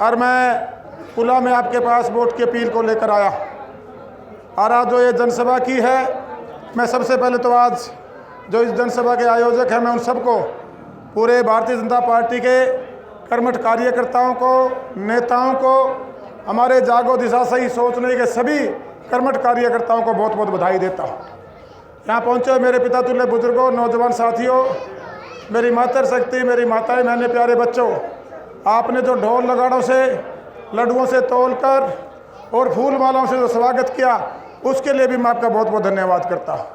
और मैं पुला में आपके पास वोट की अपील को लेकर आया। और आज जो ये जनसभा की है, मैं सबसे पहले तो आज जो इस जनसभा के आयोजक हैं, मैं उन सबको, पूरे भारतीय जनता पार्टी के कर्मठ कार्यकर्ताओं को, नेताओं को, हमारे जागो दिशा सही सोचने के सभी कर्मठ कार्यकर्ताओं को बहुत बहुत बधाई देता हूँ। यहाँ पहुँचे मेरे पिता तुल्य बुजुर्गों, नौजवान साथियों, मेरी मातर शक्ति, मेरी माताएं, मैंने प्यारे बच्चों, आपने जो ढोल नगाड़ों से, लड्डुओं से तोलकर और फूल मालाओं से जो स्वागत किया, उसके लिए भी मैं आपका बहुत बहुत धन्यवाद करता हूँ।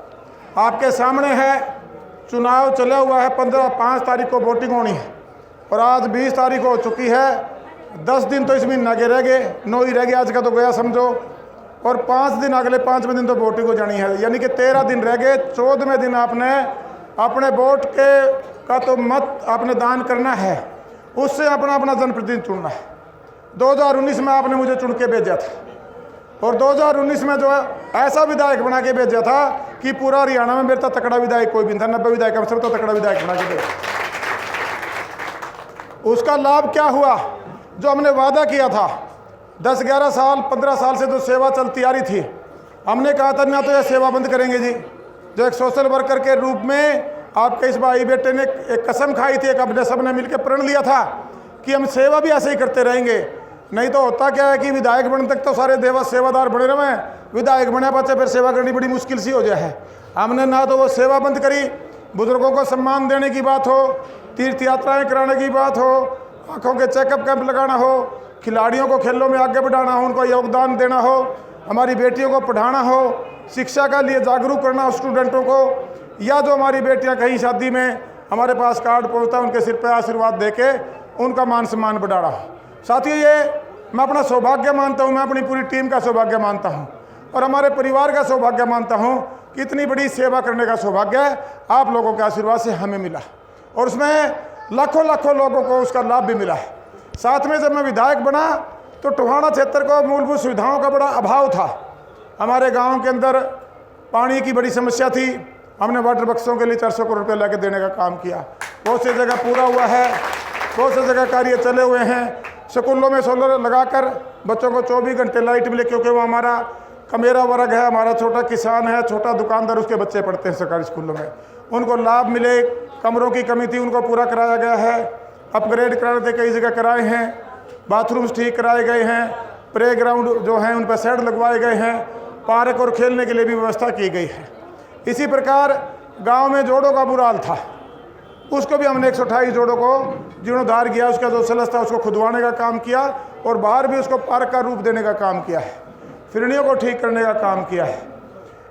आपके सामने है, चुनाव चला हुआ है, 5 तारीख को वोटिंग होनी है और आज 20 तारीख हो चुकी है। 10 दिन तो इस महीना के रह गए, 9 ही रह गए, आज का तो गया समझो। और 5 दिन, अगले 5वें दिन तो वोटिंग हो जानी है, यानी कि 13 दिन रह गए। 14वें दिन आपने अपने वोट का तो मत आपने दान करना है, उससे अपना अपना जनप्रतिनिधि चुनना है। 2019 में आपने मुझे चुन के भेजा था और 2019 में जो है ऐसा विधायक बना के भेजा था कि पूरा हरियाणा में मेरे तो तकड़ा विधायक कोई भी था, 90 विधायक हम सब तो तकड़ा विधायक बना के भेजा। उसका लाभ क्या हुआ? जो हमने वादा किया था, 10-11 साल 15 साल से जो सेवा चलती आ रही थी, हमने कहा था ना तो यह सेवा बंद करेंगे जी। जो एक सोशल वर्कर के रूप में आपके इस भाई बेटे ने एक कसम खाई थी, एक अपने सब ने मिलकर प्रण लिया था कि हम सेवा भी ऐसे ही करते रहेंगे। नहीं तो होता क्या है कि विधायक बनने तक तो सारे देवा सेवादार बने रहे, विधायक बने बच्चे फिर सेवा करनी बड़ी मुश्किल सी हो जाए है। हमने ना तो वो सेवा बंद करी, बुजुर्गों को सम्मान देने की बात हो, तीर्थ यात्राएं कराने की बात हो, आँखों के चेकअप कैंप लगाना हो, खिलाड़ियों को खेलों में आगे बढ़ाना हो, उनको योगदान देना हो, हमारी बेटियों को पढ़ाना हो, शिक्षा का लिए जागरूक करना हो स्टूडेंटों को, या जो हमारी बेटियां कहीं शादी में हमारे पास कार्ड पहुंचता है उनके सिर पे आशीर्वाद देके उनका मान सम्मान बढ़ाना हो। साथियों, ये मैं अपना सौभाग्य मानता हूं, मैं अपनी पूरी टीम का सौभाग्य मानता हूं और हमारे परिवार का सौभाग्य मानता हूं कि इतनी बड़ी सेवा करने का सौभाग्य आप लोगों के आशीर्वाद से हमें मिला और उसमें लाखों लाखों लोगों को उसका लाभ भी मिला है। साथ में जब मैं विधायक बना तो टोहाना क्षेत्र को मूलभूत सुविधाओं का बड़ा अभाव था। हमारे गांव के अंदर पानी की बड़ी समस्या थी, हमने वाटर बक्सों के लिए 400 करोड़ रुपये लेके देने का काम किया। बहुत सी जगह पूरा हुआ है, बहुत सी जगह कार्य चले हुए हैं। स्कूलों में सोलर लगाकर बच्चों को 24 घंटे लाइट मिले, क्योंकि वो हमारा कमेरा वर्ग है, हमारा छोटा किसान है, छोटा दुकानदार, उसके बच्चे पढ़ते हैं सरकारी स्कूलों में, उनको लाभ मिले। कमरों की कमी थी, उनको पूरा कराया गया है। अपग्रेड कराने थे, कई जगह कराए हैं। बाथरूम्स ठीक कराए गए हैं, प्ले ग्राउंड जो हैं उन पर शेड लगवाए गए हैं, पार्क और खेलने के लिए भी व्यवस्था की गई है। इसी प्रकार गांव में जोड़ों का बुरा हाल था, उसको भी हमने 128 जोड़ों को जीर्णोद्धार किया, उसका जो सलस था उसको खुदवाने का काम किया और बाहर भी उसको पार्क का रूप देने का काम किया है, फिरनियों को ठीक करने का काम किया है।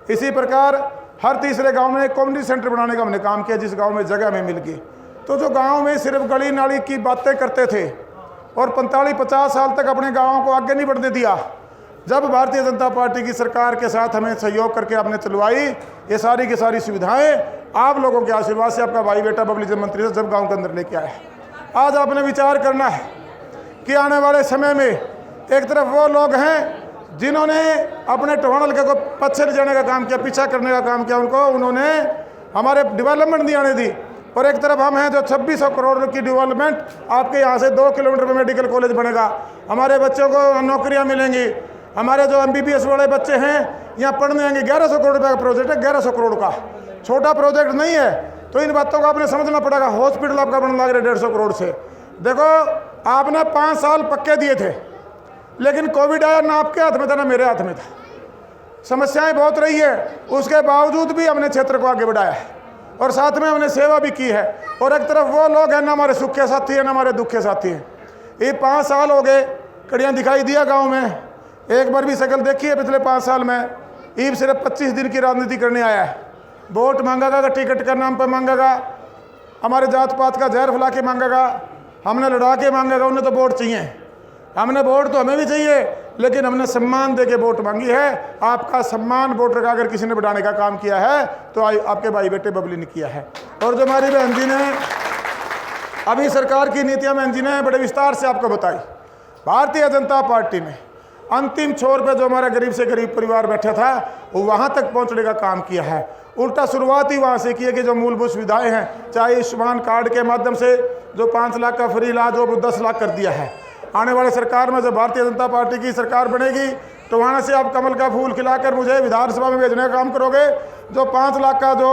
इसी प्रकार हर तीसरे गांव में एक कम्युनिटी सेंटर बनाने का हमने काम किया, जिस गांव में जगह में मिल गई। तो जो गांव में सिर्फ गली नाली की बातें करते थे और 45-50 साल तक अपने गाँव को आगे नहीं बढ़ने दिया, जब भारतीय जनता पार्टी की सरकार के साथ हमें सहयोग करके आपने चलवाई, ये सारी की सारी सुविधाएं आप लोगों के आशीर्वाद से आपका भाई बेटा बबली जब मंत्री से जब गांव के अंदर लेके आया है। आज आपने विचार करना है कि आने वाले समय में एक तरफ वो लोग हैं जिन्होंने अपने टोहाना हल्के को पीछे ले जाने का काम किया, पीछा करने का काम किया, उन्होंने हमारे डेवलपमेंट नहीं आने दी, और एक तरफ हम हैं जो 2600 करोड़ की डेवलपमेंट, आपके यहाँ से 2 किलोमीटर में मेडिकल कॉलेज बनेगा, हमारे बच्चों को नौकरियाँ मिलेंगी, हमारे जो MBBS वाले बच्चे हैं यहाँ पढ़ने आएंगे। 1100 करोड़ रुपये का प्रोजेक्ट है, 1100 करोड़ का छोटा प्रोजेक्ट नहीं है। तो इन बातों को आपने समझना पड़ेगा। हॉस्पिटल आपका बनने लग रहा है 150 करोड़ से। देखो, आपने 5 साल पक्के दिए थे, लेकिन कोविड आया, ना आपके हाथ में था ना मेरे हाथ में था, समस्याएं बहुत रही है, उसके बावजूद भी हमने क्षेत्र को आगे बढ़ाया है और साथ में हमने सेवा भी की है। और एक तरफ वो लोग हैं ना हमारे सुख के साथी हैं ना हमारे दुख के साथी हैं। ये 5 साल हो गए, कड़ियाँ दिखाई दिया गाँव में, एक बार भी शकल देखी है पिछले 5 साल में? ईब सिर्फ 25 दिन की राजनीति करने आया है। वोट मांगेगा, टिकट का नाम पर मांगेगा, हमारे जात पात का जहर फैला के मांगेगा, हमने लड़ा के मांगेगा। उन्हें तो वोट चाहिए, हमने वोट तो हमें भी चाहिए, लेकिन हमने सम्मान दे के वोट मांगी है। आपका सम्मान वोट रखा अगर किसी ने बढ़ाने का काम किया है तो आपके भाई बेटे बबली ने किया है। और जो हमारी बहन जी ने अभी सरकार की नीतियाँ बहन जी ने बड़े विस्तार से आपको बताई, भारतीय जनता पार्टी ने अंतिम छोर पे जो हमारा गरीब से गरीब परिवार बैठा था वो वहाँ तक पहुँचने का काम किया है। उल्टा शुरुआत ही वहाँ से की है कि जो मूलभूत सुविधाएं हैं, चाहे आयुष्मान कार्ड के माध्यम से जो 5 लाख का फ्री इलाज हो वो 10 लाख कर दिया है। आने वाले सरकार में जब भारतीय जनता पार्टी की सरकार बनेगी तो वहाँ से आप कमल का फूल खिलाकर मुझे विधानसभा में भेजने का काम करोगे। जो 5 लाख का जो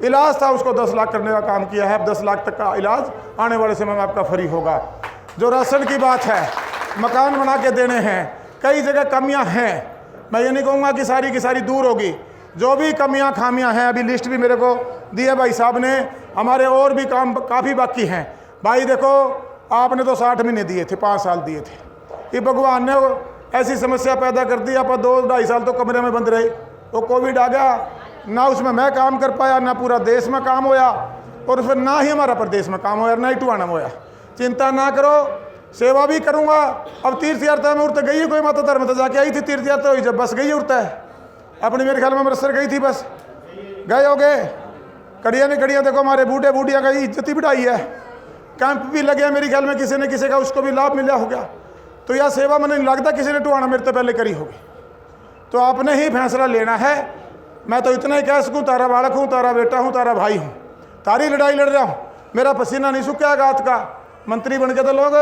इलाज था उसको 10 लाख करने का काम किया है। अब 10 लाख तक का इलाज आने वाले समय में आपका फ्री होगा। जो राशन की बात है, मकान बना के देने हैं, कई जगह कमियां हैं, मैं ये नहीं कहूँगा कि सारी की सारी दूर होगी। जो भी कमियां खामियां हैं, अभी लिस्ट भी मेरे को दी है भाई साहब ने, हमारे और भी काम काफ़ी बाकी हैं। भाई देखो, आपने तो 60 महीने दिए थे, 5 साल दिए थे, ये भगवान ने ऐसी समस्या पैदा कर दी। आप 2-2.5 साल तो कमरे में बंद रहे, वो कोविड आ गया, ना उसमें मैं काम कर पाया, ना पूरा देश में काम होया, और उसमें ना ही हमारा प्रदेश में काम होया, ना ही टुहाना में होया। चिंता ना करो, सेवा भी करूँगा। अब तीर्थ यात्रा में उड़ते गई है कोई माता धर्म तो जाके आई थी तीर्थ यात्रा हुई, जब बस गई उड़ता है अपनी, मेरे ख्याल में अमृतसर गई थी बस, गए हो गए। कड़िया ने कड़िया देखो, हमारे बूढ़े बूढ़िया का इज्जत ही बढ़ाई है। कैंप भी लगे मेरे ख्याल में, किसी ने किसी का उसको भी लाभ मिला हो गया। तो यह सेवा मैंने नहीं लगता किसी ने टुहाना मेरे तो पहले करी होगी। तो आपने ही फैसला लेना है। मैं तो इतना ही कह सकूँ, तारा बालक हूँ, तारा बेटा हूँ, तारा भाई हूँ, तारी लड़ाई लड़ रहा हूँ, मेरा पसीना नहीं सूखा गात का। मंत्री बन के तो लोग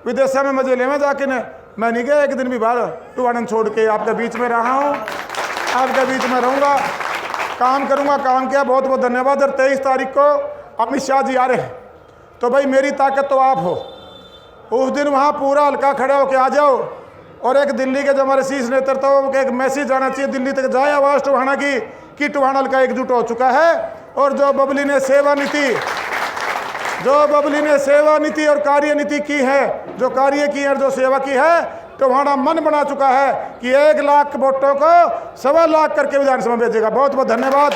विदेशों में मजे लेवे जाके ने, मैं नहीं गया एक दिन भी बाहर टुहाना छोड़ के। आपके बीच में रहा हूँ, आपके बीच में रहूँगा, काम करूँगा, काम किया। बहुत बहुत धन्यवाद। और 23 तारीख को अमित शाह जी आ रहे हैं, तो भाई मेरी ताकत तो आप हो। उस दिन वहाँ पूरा हल्का खड़ा होके आ जाओ, और एक दिल्ली के जो हमारे शीर्ष नेतृत्व के एक मैसेज आना चाहिए दिल्ली तक जाए आवाज़ टुहाना की कि टुहाना हल्का एकजुट हो चुका है। और जो बबली ने सेवा नीति और कार्य नीति की है, जो कार्य की है, जो सेवा की है, टुहाना मन बना चुका है कि 1 लाख वोटों को 1.25 लाख करके विधानसभा में भेजेगा। बहुत बहुत धन्यवाद।